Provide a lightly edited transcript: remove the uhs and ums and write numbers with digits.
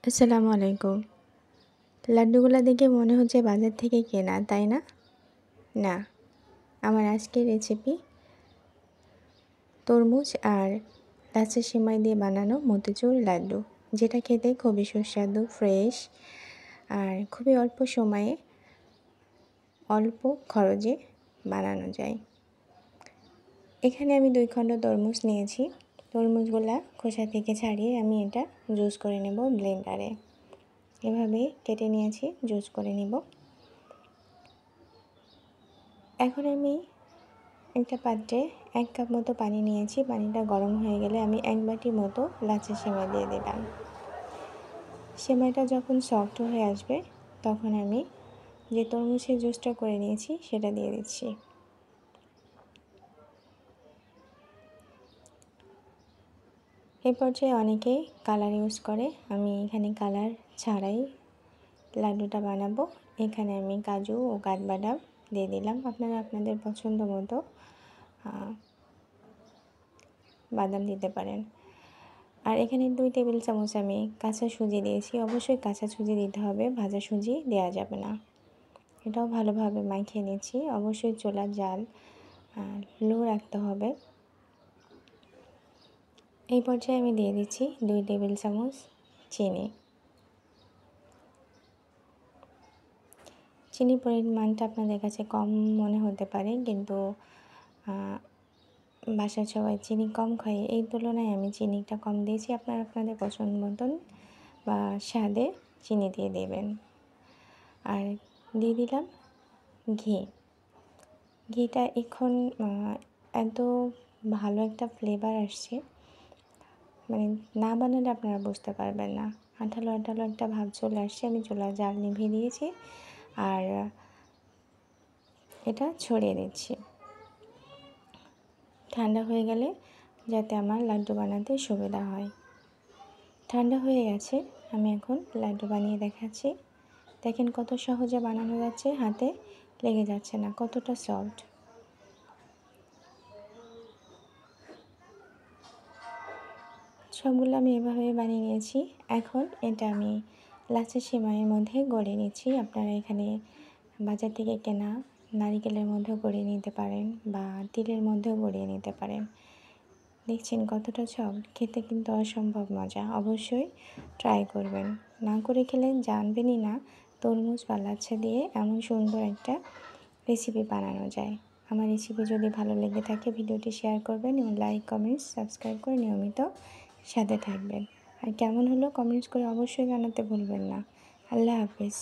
আসসালামু আলাইকুম। লাড্ডুগুলা দেখে মনে হচ্ছে বাজার থেকে কেনা, তাই না? না, আমার আজকের রেসিপি তরমুজ আর লাচ্ছা সেমাই দিয়ে বানানো মতিচুর লাড্ডু, যেটা খেতে খুবই সুস্বাদু, ফ্রেশ আর খুবই অল্প সময়ে অল্প খরচে বানানো যায়। এখানে আমি 2 খণ্ড তরমুজ নিয়েছি। তরমুজগুলা খোসা থেকে ছাড়িয়ে আমি এটা জুস করে নেব ব্লেন্ডারে। এভাবে কেটে নিয়েছি, জুস করে নিব। এখন আমি একটা পাত্রে 1 কাপ মতো পানি নিয়েছি। পানিটা গরম হয়ে গেলে আমি 1 বাটি মতো লাচ্ছা সেমাই দিয়ে দিলাম। সেমাইটা যখন সফট হয়ে আসবে তখন আমি যে তরমুজের জুসটা করে নিয়েছি সেটা দিয়ে দিচ্ছি। এই পর্যায়ে অনেকেই কালার ইউজ করে, আমি এখানে কালার ছাড়াই লাড্ডুটা বানাবো। এখানে আমি কাজু ও কাঠবাদাম দিয়ে দিলাম। আপনারা আপনাদের পছন্দ মতো বাদাম দিতে পারেন। আর এখানে 2 টেবিল চামচ আমি কাঁচা সুজি দিয়েছি। অবশ্যই কাঁচা সুজি দিতে হবে, ভাজা সুজি দেওয়া যাবে না। এটাও ভালোভাবে মাখিয়ে নিচ্ছি। অবশ্যই চুলার জাল লো রাখতে হবে। এই পর্যায়ে আমি দিয়ে দিচ্ছি 2 টেবিল চামচ চিনি। চিনির পরিমাণটা আপনাদের কাছে কম মনে হতে পারে, কিন্তু বাসার সবাই চিনি কম খায়, এই তুলনায় আমি চিনিটা কম দিয়েছি। আপনারা আপনাদের পছন্দ মতন বা স্বাদে চিনি দিয়ে দেবেন। আর দিয়ে দিলাম ঘি। ঘিটা এখন এত ভালো একটা ফ্লেভার আসছে, মানে না বানালে আপনারা বুঝতে পারবেন না। আঠালো আঠালো একটা ভাব চলে আসছে। আমি চুলার জাল নিভিয়ে দিয়েছি আর এটা ছড়িয়ে দিচ্ছি। ঠান্ডা হয়ে গেলে যাতে আমার লাড্ডু বানাতে সুবিধা হয়। ঠান্ডা হয়ে গেছে, আমি এখন লাড্ডু বানিয়ে দেখাচ্ছি। দেখেন কত সহজে বানানো যাচ্ছে, হাতে লেগে যাচ্ছে না, কতটা সফট। সবগুলো আমি এভাবে বানিয়ে নিয়েছি। এখন এটা আমি লাচ্ছা সেমাইয়ের মধ্যে গড়ে নিচ্ছি। আপনারা এখানে বাজার থেকে কেনা নারিকেলের মধ্যেও গড়িয়ে নিতে পারেন বা তিলের মধ্যেও গড়িয়ে নিতে পারেন। দেখছেন কতটা সফট, খেতে কিন্তু অসম্ভব মজা। অবশ্যই ট্রাই করবেন, না করে খেলে জানবেনই না তরমুজ বা লাচ্ছা দিয়ে এমন সুন্দর একটা রেসিপি বানানো যায়। আমার রেসিপি যদি ভালো লেগে থাকে ভিডিওটি শেয়ার করবেন এবং লাইক, কমেন্টস, সাবস্ক্রাইব করে নিয়মিত সাথে থাকবেন। আর কেমন হলো কমেন্টস করে অবশ্যই জানাতে ভুলবেন না। আল্লাহ হাফেজ।